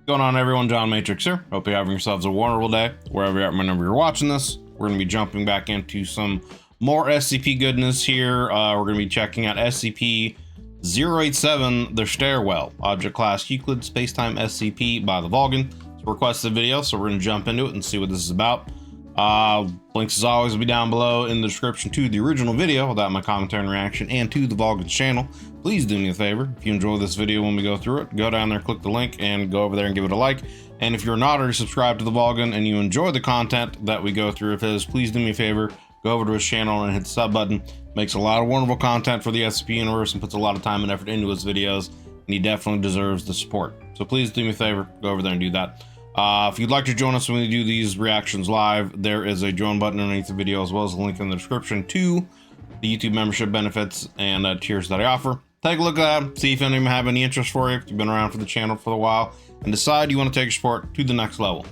Going on, everyone? John Matrix here. Hope you're having yourselves a wonderful day wherever you're at, whenever you're watching this. We're going to be jumping back into some more SCP goodness here. We're going to be checking out SCP-087, the Stairwell, Object Class Euclid Spacetime SCP by the Vulcan. It's a requested video, so we're going to jump into it and see what this is about. Links as always will be down below in the description to the original video without my commentary and reaction, and to the Vulcan's channel. Please do me a favor, if you enjoy this video when we go through it, go down there, click the link, and go over there and give it a like. And if you're not already subscribed to the Vulcan and you enjoy the content that we go through of his, please do me a favor, go over to his channel and hit the sub button. Makes a lot of wonderful content for the SCP universe and puts a lot of time and effort into his videos, and he definitely deserves the support. So please do me a favor, go over there and do that. If you'd like to join us when we do these reactions live, there is a join button underneath the video, as well as a link in the description to the YouTube membership benefits and tiers that I offer. Take a look at that, see if any of them have any interest for you, if you've been around for the channel for a while, and decide you want to take your support to the next level.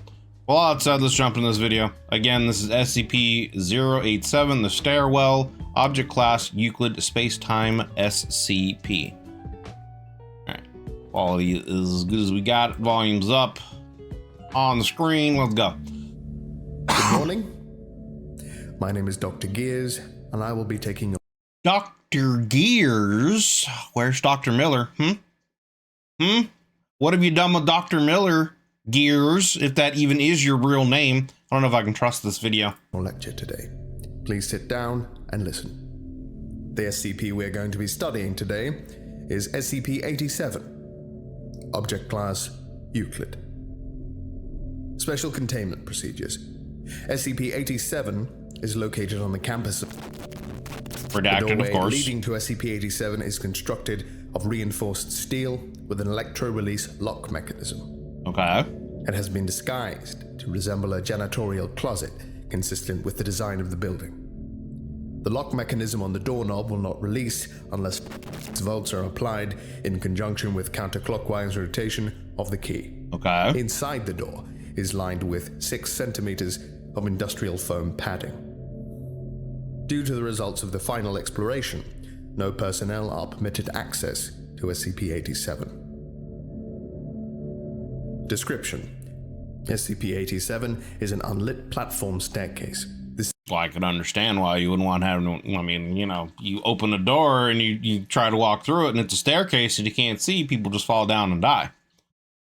Well, all that said, let's jump into this video. Again, this is SCP-087, the Stairwell, Object Class Euclid Space-Time SCP. Alright, quality is as good as we got it. Volume's up on the screen. Let's go. Good morning. My name is Dr. Gears, and I will be taking your... Dr. Gears? Where's Dr. Miller? What have you done with Dr. Miller, Gears, if that even is your real name? I don't know if I can trust this video. lecture today. Please sit down and listen. The SCP we're going to be studying today is SCP-087, Object Class Euclid. Special Containment Procedures. SCP-087 is located on the campus of... Redacted, the doorway of course. leading to SCP-087 is constructed of reinforced steel with an electro-release lock mechanism. Okay. It has been disguised to resemble a janitorial closet consistent with the design of the building. The lock mechanism on the doorknob will not release unless its volts are applied in conjunction with counterclockwise rotation of the key. Okay. Inside the door is lined with 6 centimeters of industrial foam padding. Due to the results of the final exploration, no personnel are permitted access to SCP-087. Description: SCP-087 is an unlit platform staircase. Well, I can understand why you wouldn't want to have, I mean, you know, you open a door and you try to walk through it and it's a staircase and you can't see, people just fall down and die.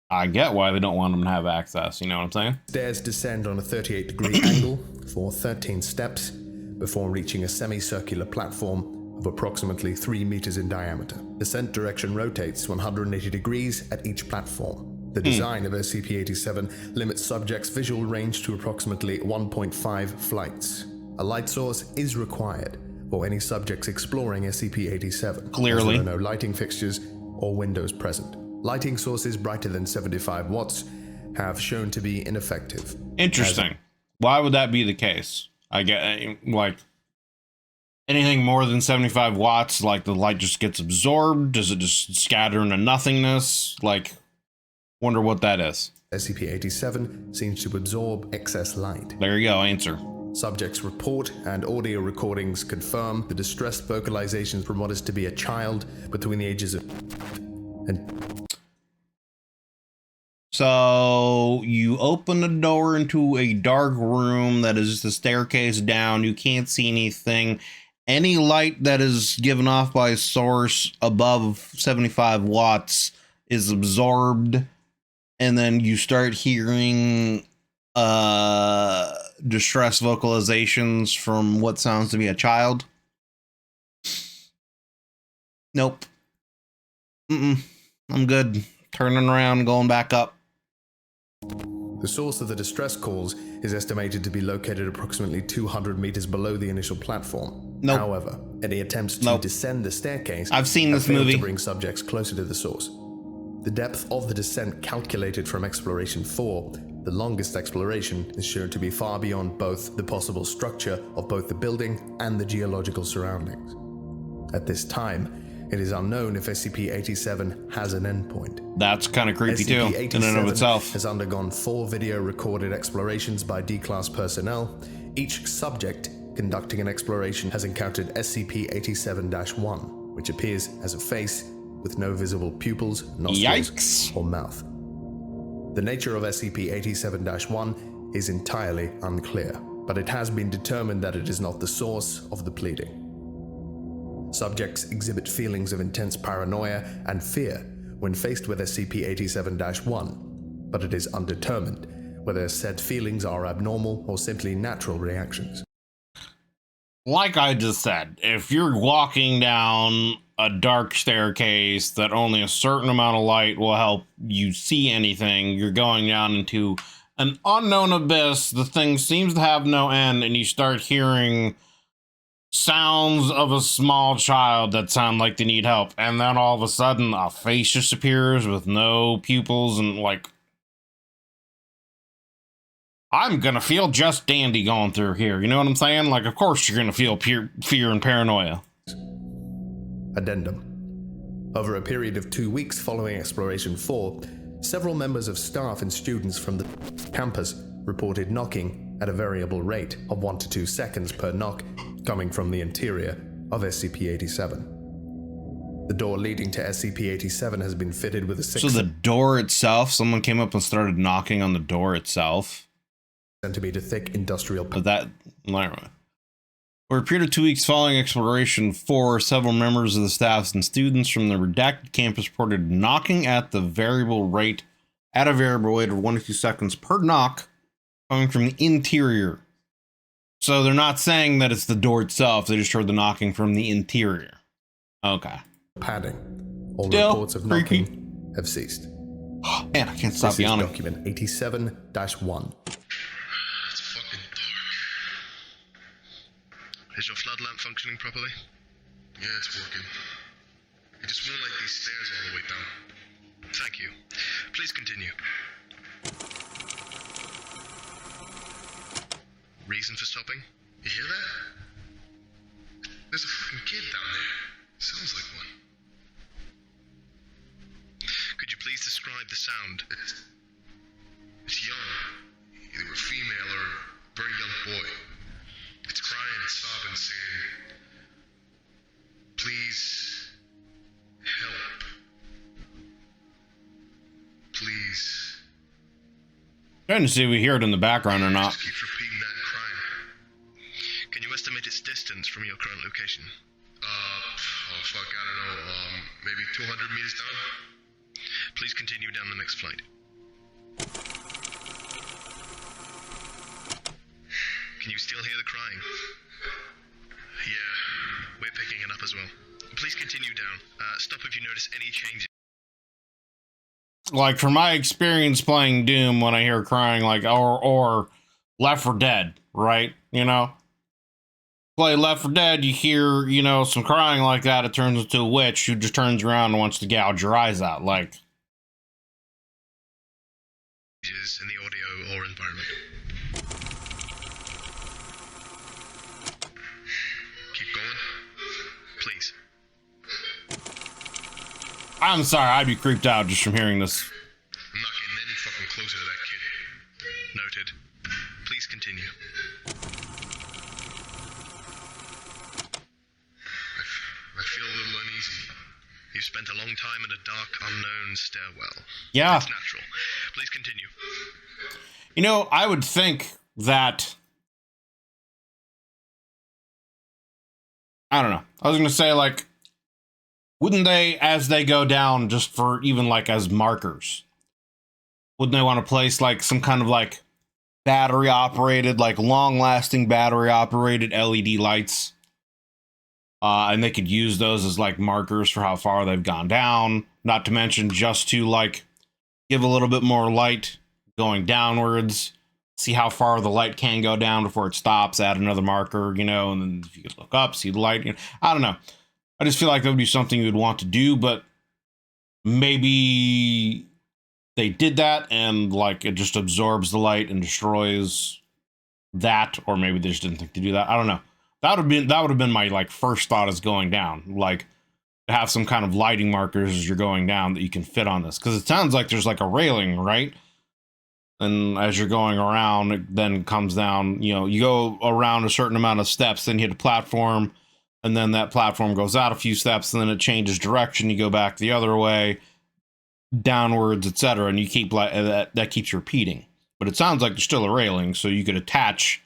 I get why they don't want them to have access, you know what I'm saying? Stairs descend on a 38-degree angle for 13 steps before reaching a semicircular platform of approximately 3 meters in diameter. Descent direction rotates 180 degrees at each platform. The design of SCP-087 limits subjects' visual range to approximately 1.5 flights. A light source is required for any subjects exploring SCP-087. Clearly. There are no lighting fixtures or windows present. Lighting sources brighter than 75 watts have shown to be ineffective. Interesting. Why would that be the case? I get, like, anything more than 75 watts, like the light just gets absorbed? Does it just scatter into nothingness? Like, wonder what that is. SCP-087 seems to absorb excess light. There you go, answer. Subjects' report and audio recordings confirm the distressed vocalizations from what is to be a child between the ages of... So you open the door into a dark room that is just a staircase down. You can't see anything. Any light that is given off by a source above 75 watts is absorbed. And then you start hearing distress vocalizations from what sounds to be a child. Nope. I'm good. Turning around, going back up. The source of the distress calls is estimated to be located approximately 200 meters below the initial platform. Nope. However, any attempts to descend the staircase I've seen this failed movie to bring subjects closer to the source. The depth of the descent calculated from Exploration 4, the longest exploration, is shown to be far beyond both the possible structure of both the building and the geological surroundings. At this time, it is unknown if SCP-087 has an endpoint. That's kind of creepy too, in and of itself. Has undergone 4 video-recorded explorations by D-Class personnel. Each subject conducting an exploration has encountered SCP-087-1, which appears as a face with no visible pupils, nostrils, or mouth. The nature of SCP-087-1 is entirely unclear, but it has been determined that it is not the source of the bleeding. Subjects exhibit feelings of intense paranoia and fear when faced with SCP-087-1, but it is undetermined whether said feelings are abnormal or simply natural reactions. Like I just said, if you're walking down a dark staircase that only a certain amount of light will help you see anything, you're going down into an unknown abyss, the thing seems to have no end, and you start hearing sounds of a small child that sound like they need help, and then all of a sudden a face just appears with no pupils, and like, I'm gonna feel just dandy going through here, you know what I'm saying? Like, of course you're gonna feel fear and paranoia. Addendum. Over a period of 2 weeks following Exploration 4, several members of staff and students from the campus reported knocking at a variable rate of 1 to 2 seconds per knock coming from the interior of SCP-87. The door leading to SCP-87 has been fitted with a 6 So the door itself, someone came up and started knocking on the door itself? centimeter thick industrial But that, for a period of 2 weeks following Exploration 4, several members of the staffs and students from the redacted campus reported knocking at a variable rate of 1 to 2 seconds per knock coming from the interior. So they're not saying that it's the door itself, they just heard the knocking from the interior. Okay. padding. All Still reports of creepy. knocking have ceased. Man, I can't stop This is yawning. document 87-1. It's fucking dark. Is your flood lamp functioning properly? Yeah, it's working. It just won't like these stairs all the way down. Thank you. Please continue. Reason for stopping? You hear that? There's a fucking kid down there. Sounds like one. Could you please describe the sound? It's young. Either a female or a very young boy. It's crying and sobbing, saying, "Please help. Please." Trying to see if we hear it in the background or not. Just keeps repeating that and crying. Can you estimate its distance from your current location? Oh fuck, I don't know. Maybe 200 meters down? Please continue down the next flight. Can you still hear the crying? Yeah, we're picking it up as well. Please continue down. Stop if you notice any changes. Like, from my experience playing Doom, when I hear crying, like, or Left 4 Dead, right? You know? Play Left 4 Dead, you hear, you know, some crying like that, it turns into a witch who just turns around and wants to gouge your eyes out, like. In the audio or environment. Keep going. Please. I'm sorry, I'd be creeped out just from hearing this. I'm not getting any fucking closer to that kid. Noted. Please continue. I feel a little uneasy. You've spent a long time in a dark, unknown stairwell. Yeah. It's natural. Please continue. You know, I would think that... I don't know. I was going to say, like, wouldn't they, as they go down, just for even, like, as markers, wouldn't they want to place, like, some kind of, like, battery-operated, like, long-lasting battery-operated LED lights? And they could use those as, like, markers for how far they've gone down. Not to mention just to, like, give a little bit more light going downwards. See how far the light can go down before it stops. Add another marker, you know, and then if you could look up, see the light. You know, I don't know. I just feel like that would be something you would want to do, but maybe they did that and, like, it just absorbs the light and destroys that, or maybe they just didn't think to do that. I don't know. That would have been my, like, first thought as going down, like, to have some kind of lighting markers as you're going down that you can fit on this, because it sounds like there's, like, a railing, right? And as you're going around, it then comes down, you know, you go around a certain amount of steps, then you hit a platform, and then that platform goes out a few steps, and then it changes direction, you go back the other way, downwards, etc., and you keep like that keeps repeating. But it sounds like there's still a railing, so you could attach,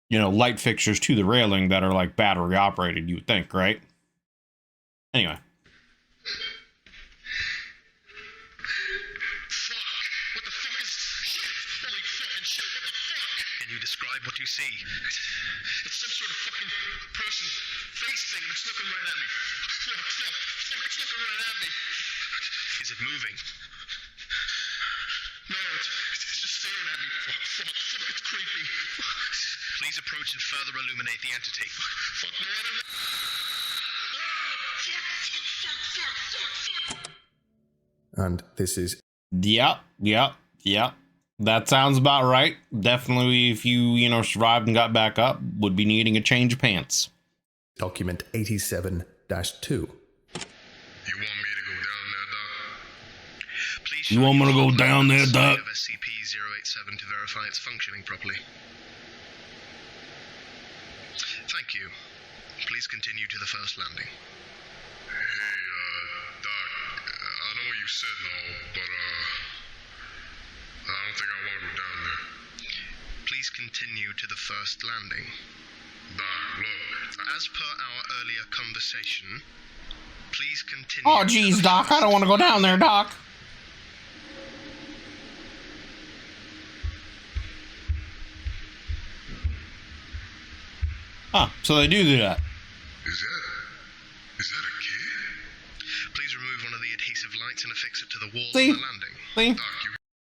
you know, light fixtures to the railing that are like battery operated, you would think, right? Anyway. What the fuck is shit? Holy fucking shit, what the fuck? Can you describe what you see? It's some sort of fucking person face thing that's looking right at me. Fuck, it's looking right at me. Is it moving? No, it's just staring at me. Fuck, it's creepy. Please approach and further illuminate the entity. Fuck, no, I don't know. Fuck. And this is Yep. That sounds about right. Definitely, if you know, survived and got back up, would be needing a change of pants. document 87-2. You want me to go down there, Doc? Please You want me to go down there, Doc? of SCP-087 to verify it's functioning properly. Thank you. Please continue to the first landing. Hey, Doc, I know what you said and all, but, I don't think I want to go down there. Please continue to the first landing. Doc, look. As per our earlier conversation, please continue. Oh, geez, Doc, I don't want to go down there, Doc. Huh, so they do that. Is that a kid? Please remove one of the adhesive lights and affix it to the wall of See? the landing. See?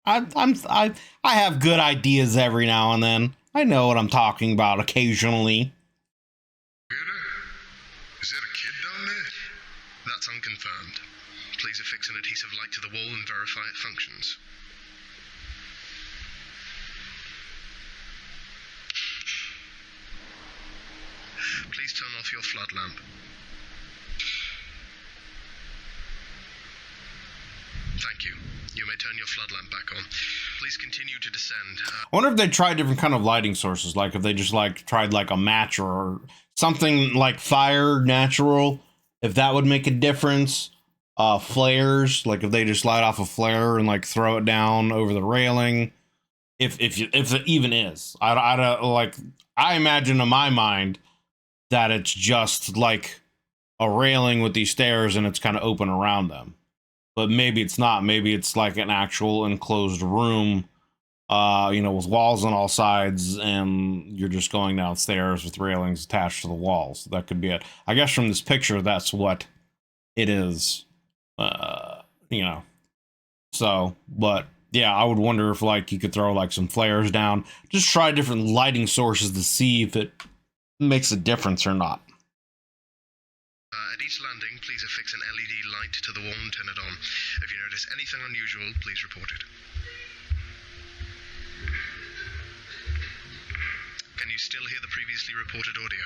Doc, I have good ideas every now and then. I know what I'm talking about occasionally. hear that? Is that a kid down there? That's unconfirmed. Please affix an adhesive light to the wall and verify it functions. Please turn off your flood lamp. Thank you. You may turn your flood lamp back on. Please continue to descend. I wonder if they tried different kind of lighting sources, like if they just like tried like a match or something like fire, natural, if that would make a difference. Flares, like if they just light off a flare and like throw it down over the railing, if it even is. I don't like. I imagine in my mind that it's just like a railing with these stairs and it's kind of open around them. But maybe it's not. Maybe it's like an actual enclosed room, you know, with walls on all sides, and you're just going downstairs with railings attached to the walls. That could be it. I guess from this picture, that's what it is, you know. So, but yeah, I would wonder if like you could throw like some flares down. Just try different lighting sources to see if it makes a difference or not. At each landing, please affix an LED light to the wall and turn it on. If you notice anything unusual, please report it. Can you still hear the previously reported audio?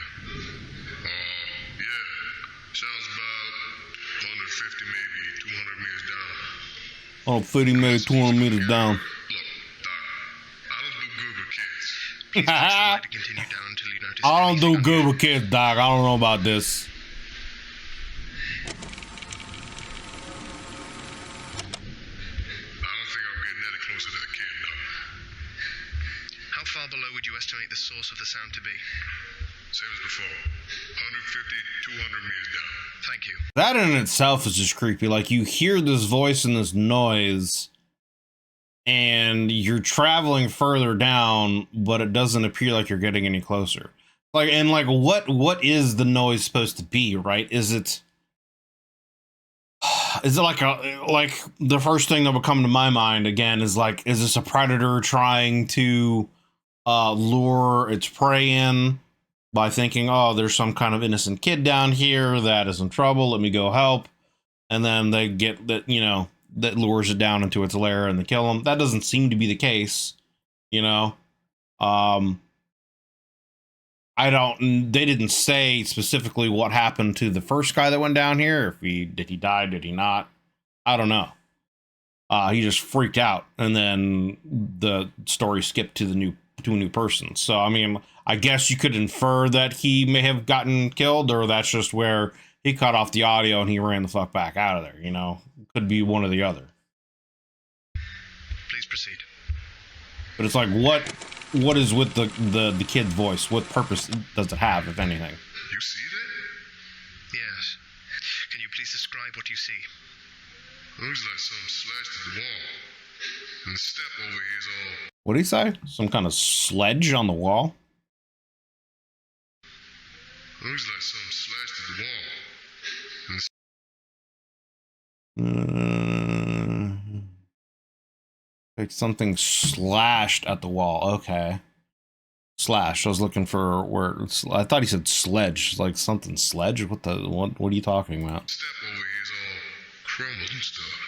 Yeah. Sounds about 150, maybe 200 meters down. Oh, 50 meters, 200 meters down. Look, Doc, I don't do good with kids. Please fix the light to continue down until you notice I don't do anything good unusual. with kids, Doc. I don't know about this. I don't think I'm getting any closer to the kid, Doc. How far below would you estimate the source of the sound to be? Same as before. 150, 200 meters down. Thank you. That in itself is just creepy. Like, you hear this voice and this noise, and you're traveling further down, but it doesn't appear like you're getting any closer. Like, and like, what is the noise supposed to be, right? Is it like the first thing that would come to my mind again is like, is this a predator trying to lure its prey in by thinking, oh, there's some kind of innocent kid down here that is in trouble, let me go help, and then they get that, you know, that lures it down into its lair and they kill him. That doesn't seem to be the case, you know. They didn't say specifically what happened to the first guy that went down here. If did he die? Did he not? I don't know. He just freaked out, and then the story skipped to a new person. So, I mean, I guess you could infer that he may have gotten killed, or that's just where he cut off the audio and he ran the fuck back out of there, you know? Could be one or the other. Please proceed. But it's like, what is with the kid's voice? What purpose does it have, if anything? You see that? Yes. Can you please describe what you see? Looks like something slashed at the wall. And the step over here is all... What did he say? Some kind of sledge on the wall? Looks like something slashed at the wall. Like something slashed at the wall. Okay. Slash. I was looking for where I thought he said sledge. Like something sledge? What are you talking about? Step over here is all crumbled and stuff.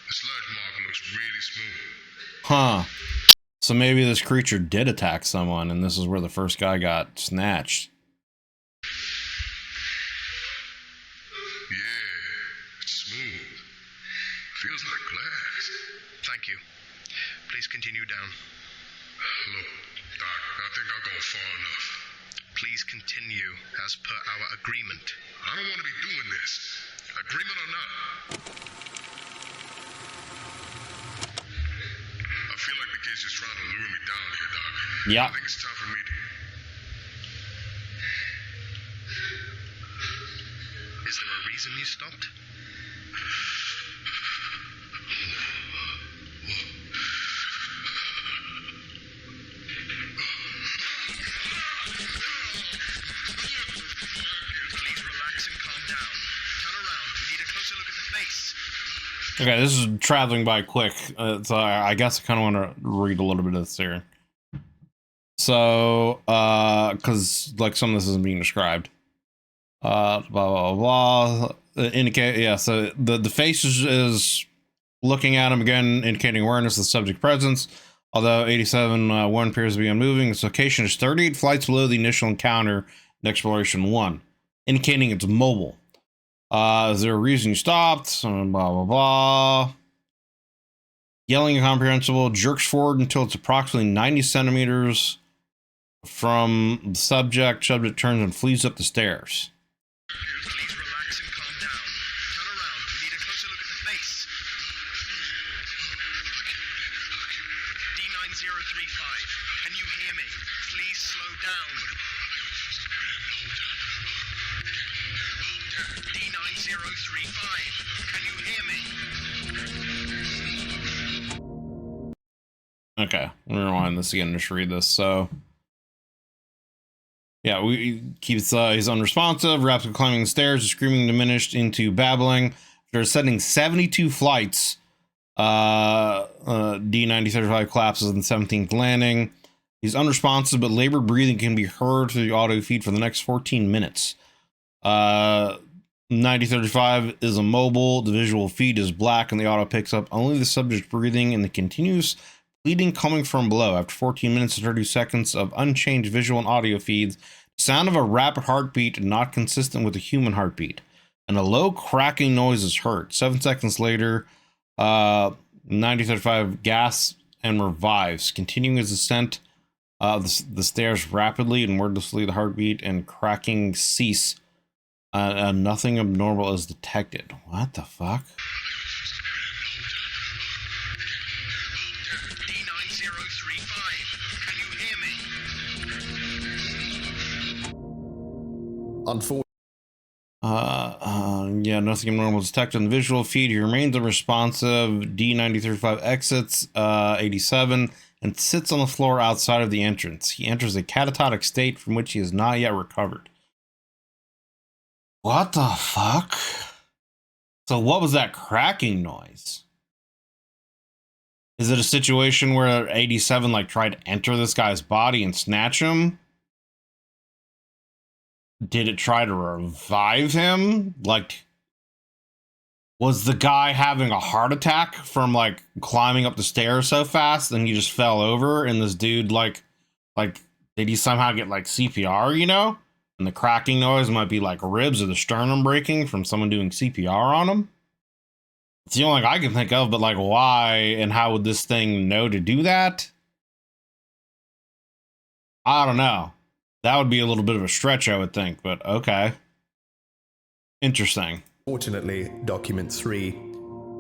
The slash mark looks really smooth. Huh. So maybe this creature did attack someone and this is where the first guy got snatched. Feels like glass. Thank you. Please continue down. Look, Doc, I think I've gone far enough. Please continue as per our agreement. I don't want to be doing this. Agreement or not. I feel like the kid's just trying to lure me down here, Doc. Yeah. I think it's time for me to... Is there a reason you stopped? Okay, this is traveling by quick, so I guess I kind of want to read a little bit of this here. So, because like some of this isn't being described. Blah blah blah. Indicate, yeah. So the face is looking at him again, indicating awareness of the subject presence. Although 87 1 appears to be unmoving, its location is 38 flights below the initial encounter in Exploration 1, indicating it's mobile. Is there a reason you stopped? Blah, blah, blah. Yelling incomprehensible, jerks forward until it's approximately 90 centimeters from the subject. Subject turns and flees up the stairs. Please relax and calm down. Turn around. We need a closer look at the face. D9035. Can you hear me? Please slow down. D9035. Can you hear me? Okay, let me rewind this again. Just read this. So, yeah, he keeps he's unresponsive, rapidly climbing the stairs, screaming diminished into babbling. After ascending 72 flights, D9035 collapses on the 17th landing. He's unresponsive, but labored breathing can be heard through the audio feed for the next 14 minutes. 9035 is immobile. The visual feed is black, and the audio picks up only the subject breathing and the continuous bleeding coming from below. After 14 minutes and 30 seconds of unchanged visual and audio feeds, the sound of a rapid heartbeat not consistent with a human heartbeat, and a low cracking noise is heard. 7 seconds later, 9035 gasps and revives, continuing his ascent the stairs rapidly and wordlessly. The heartbeat and cracking cease. Nothing abnormal is detected. What the fuck? D9035. Can you hear me? Unfortunately, yeah, nothing abnormal is detected in the visual feed. He remains unresponsive. D9035 exits 87 and sits on the floor outside of the entrance. He enters a catatonic state from which he has not yet recovered. What the fuck? So what was that cracking noise? Is it a situation where 87 like tried to enter this guy's body and snatch him? Did it try to revive him? Like, was the guy having a heart attack from like climbing up the stairs so fast and he just fell over, and this dude like did he somehow get like CPR, you know? And the cracking noise might be like ribs or the sternum breaking from someone doing CPR on him. It's the only thing I can think of, but like why and how would this thing know to do that? I don't know. That would be a little bit of a stretch, I would think, but okay. Interesting. Fortunately, document 3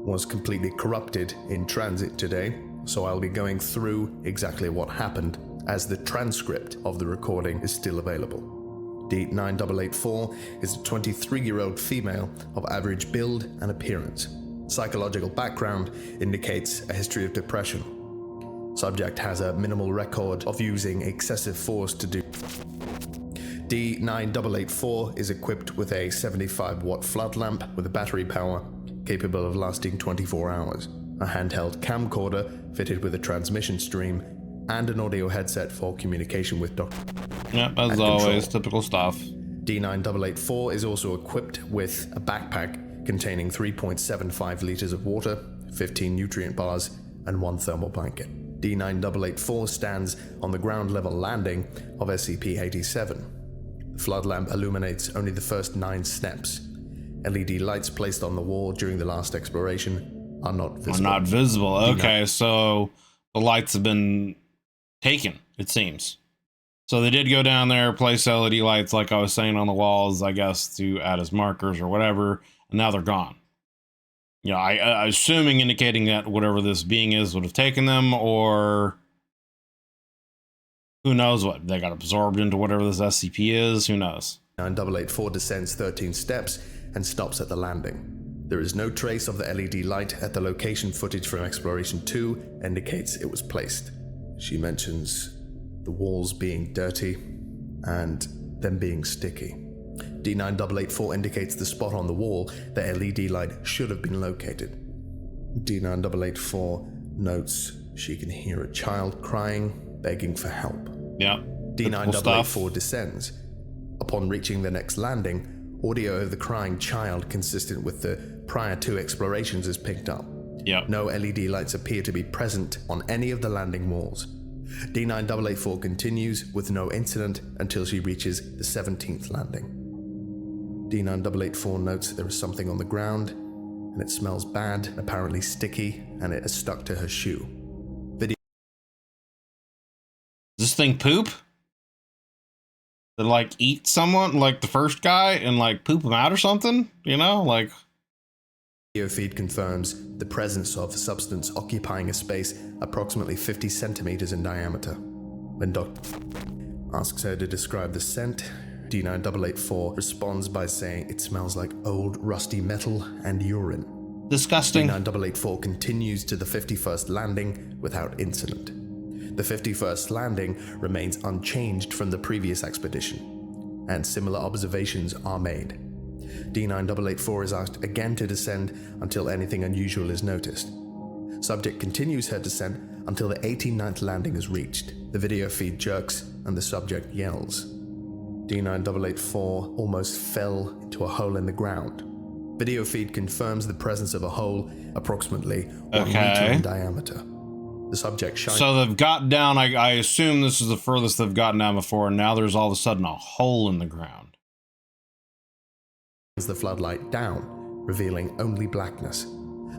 was completely corrupted in transit today, so I'll be going through exactly what happened, as the transcript of the recording is still available. D9884 is a 23-year-old female of average build and appearance. Psychological background indicates a history of depression. Subject has a minimal record of using excessive force to do. D9884 is equipped with a 75-watt flood lamp with a battery power capable of lasting 24 hours, a handheld camcorder fitted with a transmission stream, and an audio headset for communication with Dr. Yep, as always, typical stuff. D9884 is also equipped with a backpack containing 3.75 liters of water, 15 nutrient bars, and 1 thermal blanket. D9884 stands on the ground level landing of SCP-087. The flood lamp illuminates only the first 9 steps. LED lights placed on the wall during the last exploration are not visible. Okay, so the lights have been taken, it seems. So they did go down there, place LED lights, like I was saying, on the walls, I guess, to add as markers or whatever, and now they're gone. Yeah, I assuming indicating that whatever this being is would have taken them, or who knows what? They got absorbed into whatever this SCP is, who knows? 9884 descends 13 steps and stops at the landing. There is no trace of the LED light at the location. Footage from Exploration 2 indicates it was placed. She mentions the walls being dirty and them being sticky. D9884 indicates the spot on the wall the LED light should have been located. D9884 notes she can hear a child crying, begging for help. Yeah. D9884 descends. Upon reaching the next landing, audio of the crying child consistent with the prior 2 explorations is picked up. Yep. No LED lights appear to be present on any of the landing walls. D9884 continues with no incident until she reaches the 17th landing. D9884 notes there is something on the ground, and it smells bad, apparently sticky, and it has stuck to her shoe. Does this thing poop? Did like eat someone, like the first guy, and like poop him out or something? You know, like... Video feed confirms the presence of a substance occupying a space approximately 50 centimeters in diameter. When Dr. asks her to describe the scent, D9884 responds by saying it smells like old rusty metal and urine. Disgusting. D9884 continues to the 51st landing without incident. The 51st landing remains unchanged from the previous expedition, and similar observations are made. D9884 is asked again to descend until anything unusual is noticed. Subject continues her descent until the 89th landing is reached. The video feed jerks and the subject yells. D9884 almost fell into a hole in the ground. Video feed confirms the presence of a hole approximately 1 meter in diameter. The subject shines. So they've got down, I assume this is the furthest they've gotten down before, and now there's all of a sudden a hole in the ground. The floodlight down, revealing only blackness.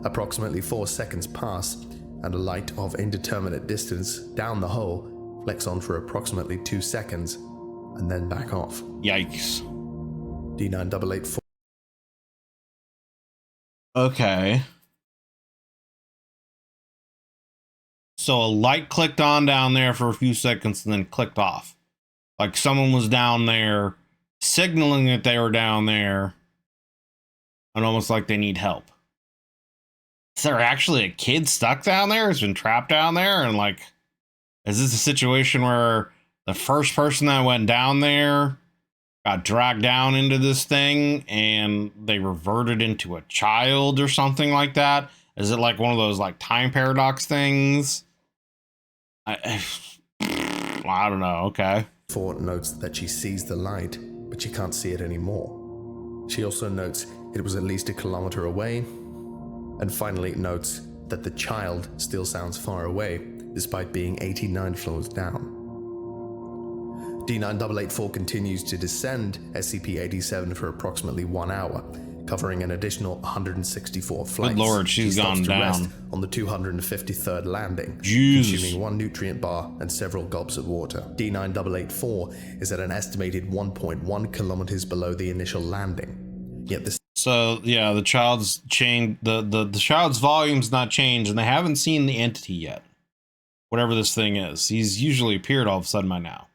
Approximately 4 seconds pass, and a light of indeterminate distance down the hole flicks on for approximately 2 seconds, and then back off. Yikes. D9884. Okay. So a light clicked on down there for a few seconds and then clicked off. Like someone was down there signaling that they were down there, and almost like they need help. Is there actually a kid stuck down there? Has been trapped down there? And like, is this a situation where the first person that went down there got dragged down into this thing and they reverted into a child or something like that? Is it like one of those like time paradox things? I don't know. Okay. Ford notes that she sees the light, but she can't see it anymore. She also notes it was at least 1 kilometer away, and finally notes that the child still sounds far away, despite being 89 floors down. D9884 continues to descend SCP-087 for approximately 1 hour, covering an additional 164 flights. Good lord, she's gone to rest down. on the 253rd landing, Jesus. consuming 1 nutrient bar and several gulps of water. D9884 is at an estimated 1.1 kilometers below the initial landing. Yet this So yeah, the child's the child's volume's not changed, and they haven't seen the entity yet. Whatever this thing is, he's usually appeared all of a sudden by now.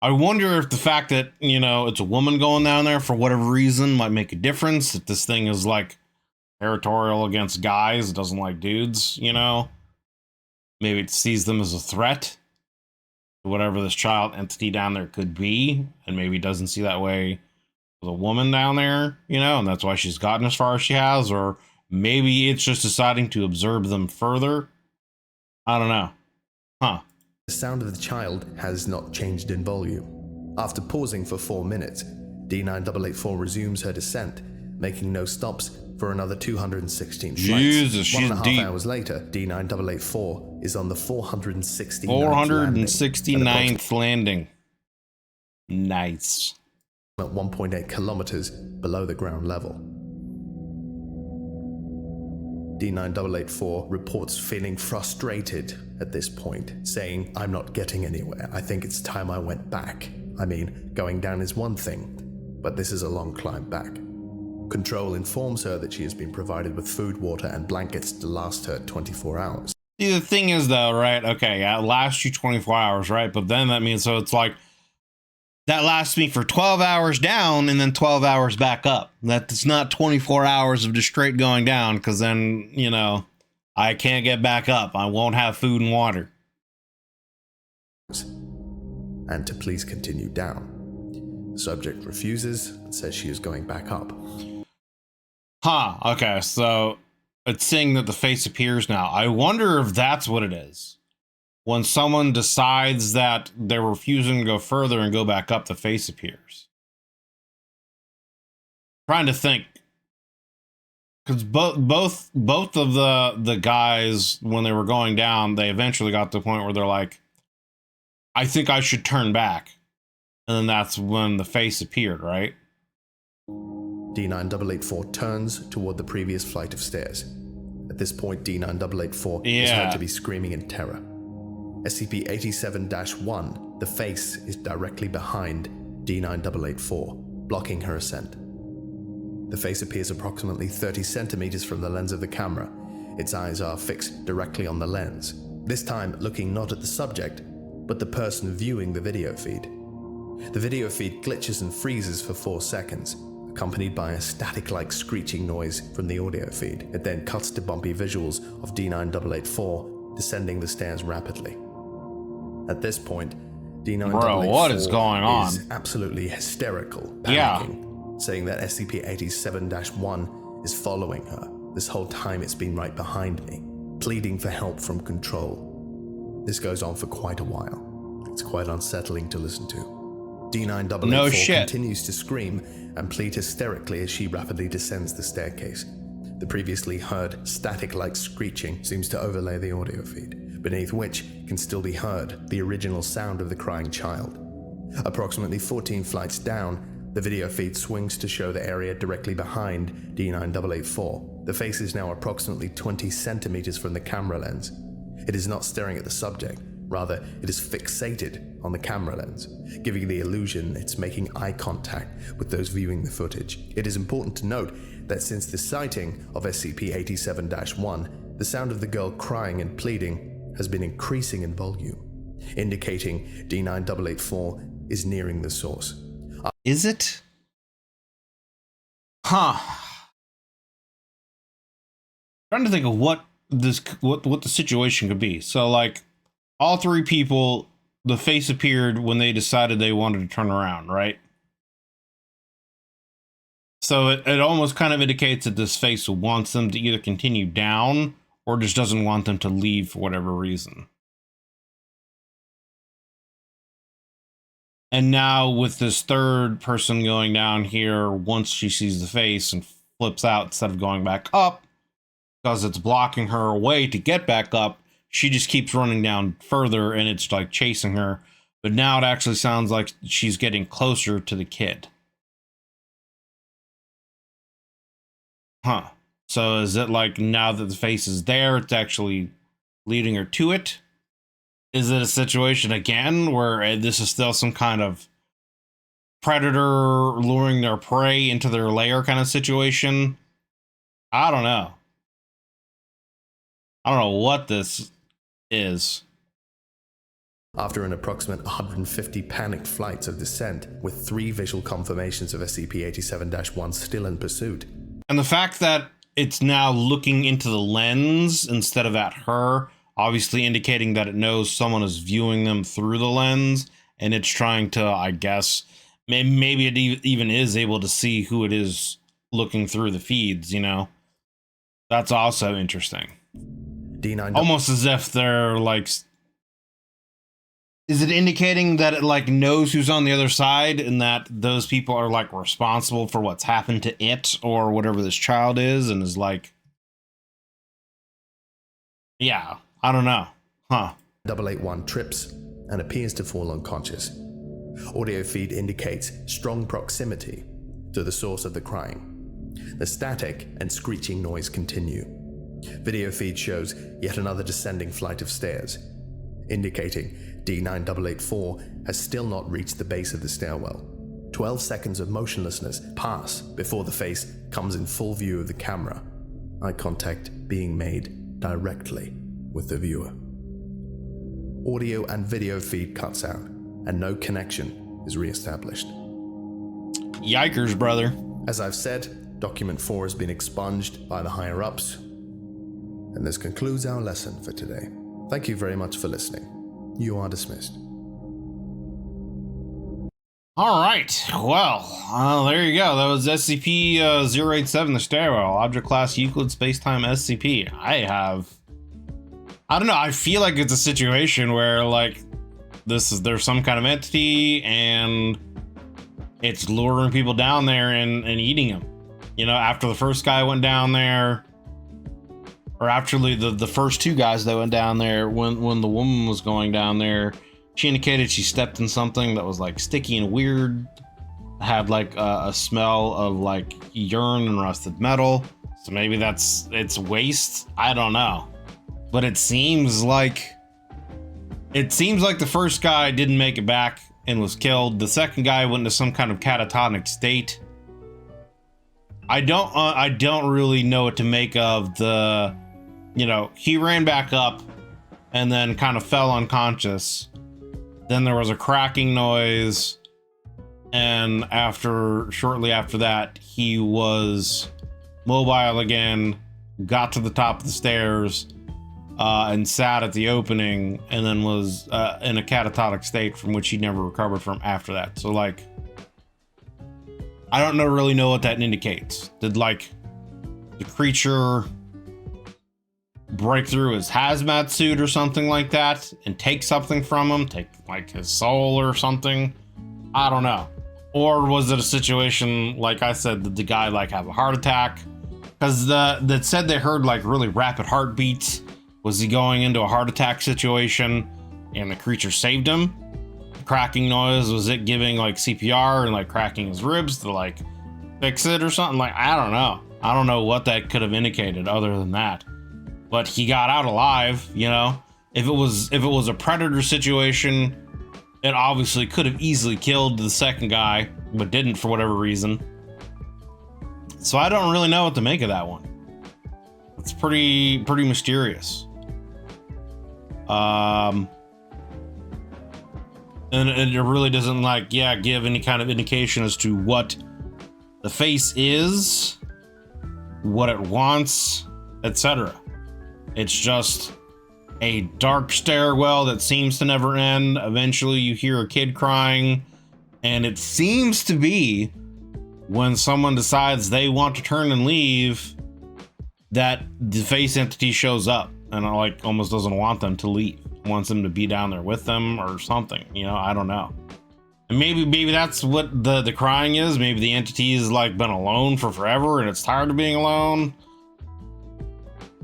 I wonder if the fact that, you know, it's a woman going down there for whatever reason might make a difference. If this thing is like territorial against guys, it doesn't like dudes, you know, maybe it sees them as a threat to whatever this child entity down there could be, and maybe doesn't see that way with a woman down there, you know, and that's why she's gotten as far as she has. Or maybe it's just deciding to observe them further. I don't know. Huh. The sound of the child has not changed in volume. After pausing for 4 minutes, D9884 resumes her descent, making no stops for another 216 flights. Jesus, she's 1.5 deep. hours later, D9884 is on the 469th 469th landing. Nice. at 1.8 kilometers below the ground level. D9884 reports feeling frustrated at this point, saying, "I'm not getting anywhere. I think it's time I went back. I mean, going down is one thing, but this is a long climb back." Control informs her that she has been provided with food, water, and blankets to last her 24 hours. See, the thing is, though, right? Okay, yeah, it lasts you 24 hours, right? But then that means, so it's like, that lasts me for 12 hours down and then 12 hours back up. That's not 24 hours of just straight going down, because then, you know, I can't get back up. I won't have food and water. And to please continue down. The subject refuses and says she is going back up. Huh, okay, so it's saying that the face appears now. I wonder if that's what it is. When someone decides that they're refusing to go further and go back up, the face appears. Trying to think, because both of the guys, when they were going down, they eventually got to the point where they're like, "I think I should turn back," and then that's when the face appeared, right? D9884 turns toward the previous flight of stairs. At this point, D9884 is Yeah. heard to be screaming in terror. SCP-087-1, the face is directly behind D9884, blocking her ascent. The face appears approximately 30 centimeters from the lens of the camera. Its eyes are fixed directly on the lens, this time looking not at the subject, but the person viewing the video feed. The video feed glitches and freezes for 4 seconds, accompanied by a static-like screeching noise from the audio feed. It then cuts to bumpy visuals of D9884 descending the stairs rapidly. At this point, D9884 Bro, what is going on? is absolutely hysterical, Yeah. panicking, saying that SCP-087-1 is following her. This whole time it's been right behind me, pleading for help from Control. This goes on for quite a while. It's quite unsettling to listen to. D9884 No shit. continues to scream and plead hysterically as she rapidly descends the staircase. The previously heard static-like screeching seems to overlay the audio feed, beneath which can still be heard the original sound of the crying child. Approximately 14 flights down, the video feed swings to show the area directly behind D9884. The face is now approximately 20 centimeters from the camera lens. It is not staring at the subject, rather it is fixated on the camera lens, giving the illusion it's making eye contact with those viewing the footage. It is important to note that since the sighting of SCP-087-1, the sound of the girl crying and pleading has been increasing in volume, indicating D9884 is nearing the source. Is it? Huh. Trying to think of what the situation could be. So, like, all three people, the face appeared when they decided they wanted to turn around, right? So it almost kind of indicates that this face wants them to either continue down or just doesn't want them to leave for whatever reason. And now with this third person going down here, once she sees the face and flips out instead of going back up, because it's blocking her way to get back up, she just keeps running down further and it's like chasing her. But now it actually sounds like she's getting closer to the kid. Huh. So is it like now that the face is there, it's actually leading her to it? Is it a situation again where this is still some kind of predator luring their prey into their lair kind of situation. I don't know. I don't know what this is. After an approximate 150 panicked flights of descent, with 3 visual confirmations of SCP-087-1 still in pursuit. And the fact that it's now looking into the lens instead of at her, obviously indicating that it knows someone is viewing them through the lens, and it's trying to, I guess, maybe it even is able to see who it is looking through the feeds, you know? That's also interesting. D9. Almost as if they're like... Is it indicating that it like knows who's on the other side and that those people are like responsible for what's happened to it or whatever this child is, and is like, yeah, I don't know. Huh. 081 trips and appears to fall unconscious. Audio feed indicates strong proximity to the source of the crying. The static and screeching noise continue. Video feed shows yet another descending flight of stairs, indicating D9884 has still not reached the base of the stairwell. 12 seconds of motionlessness pass before the face comes in full view of the camera, eye contact being made directly with the viewer. Audio and video feed cuts out, and no connection is re-established. Yikers, brother. As I've said, Document 4 has been expunged by the higher-ups, and this concludes our lesson for today. Thank you very much for listening. You are dismissed. All right. Well, there you go. That was SCP-087, the Stairwell, Object Class Euclid Spacetime SCP. I don't know. I feel like it's a situation where, like, there's some kind of entity and it's luring people down there and eating them. You know, after the first guy went down there, or actually the first 2 guys that went down there, when the woman was going down there, she indicated she stepped in something that was like sticky and weird, had like a smell of like urine and rusted metal. So maybe it's waste. I don't know, but it seems like the first guy didn't make it back and was killed. The second guy went into some kind of catatonic state. I don't really know what to make of the, you know, he ran back up and then kind of fell unconscious. Then there was a cracking noise, and shortly after that, he was mobile again, got to the top of the stairs, and sat at the opening, and then was in a catatonic state from which he never recovered from after that. So, like, I don't really know what that indicates. Did, like, the creature break through his hazmat suit or something like that and take something from him, take like his soul or something? I don't know. Or was it a situation, like I said, did the guy like have a heart attack? Because that said they heard like really rapid heartbeats. Was he going into a heart attack situation and the creature saved him? The cracking noise, was it giving like CPR and like cracking his ribs to like fix it or something? Like, I don't know. I don't know what that could have indicated other than that. But he got out alive, you know. If it was a predator situation, it obviously could have easily killed the second guy, but didn't for whatever reason. So I don't really know what to make of that one. It's pretty mysterious. And it really doesn't like, give any kind of indication as to what the face is, what it wants, etc. It's just a dark stairwell that seems to never end. Eventually you hear a kid crying, and it seems to be when someone decides they want to turn and leave that the face entity shows up and like almost doesn't want them to leave, wants them to be down there with them or something, you know. I don't know. And maybe that's what the crying is. Maybe the entity has like been alone for forever and it's tired of being alone.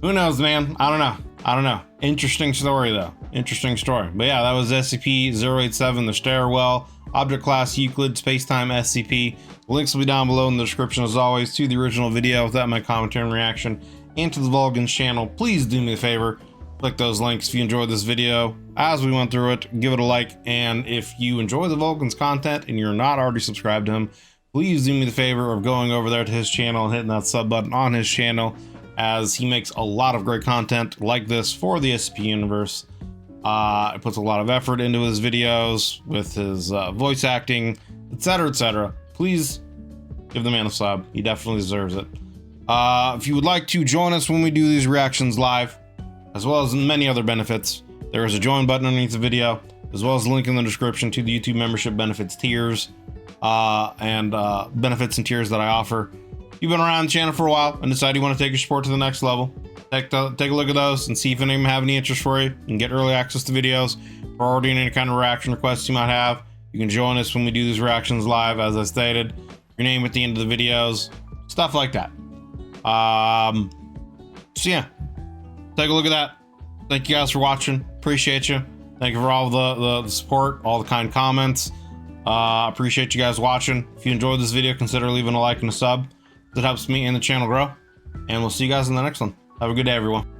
Who knows, man? I don't know. Interesting story, though. Interesting story. But yeah, that was SCP-087, the Stairwell, Object Class Euclid Spacetime SCP. The links will be down below in the description, as always, to the original video without my commentary and reaction, and to the Vulcan's channel. Please do me a favor. Click those links if you enjoyed this video. As we went through it, give it a like. And if you enjoy the Vulcan's content and you're not already subscribed to him, please do me the favor of going over there to his channel and hitting that sub button on his channel, as he makes a lot of great content like this for the SCP universe. He puts a lot of effort into his videos with his voice acting, etc., etc. Please give the man a sub. He definitely deserves it. If you would like to join us when we do these reactions live, as well as many other benefits, there is a join button underneath the video, as well as a link in the description to the YouTube membership benefits tiers and benefits and tiers that I offer. If you've been around the channel for a while and decide you want to take your support to the next level, take a look at those and see if any of them have any interest for you. You can get early access to videos, forwarding any kind of reaction requests you might have. You can join us when we do these reactions live, as I stated, your name at the end of the videos, stuff like that. So yeah, take a look at that. Thank you guys for watching. Appreciate you. Thank you for all the support, all the kind comments. Appreciate you guys watching. If you enjoyed this video, consider leaving a like and a sub. That helps me and the channel grow. And we'll see you guys in the next one. Have a good day, everyone.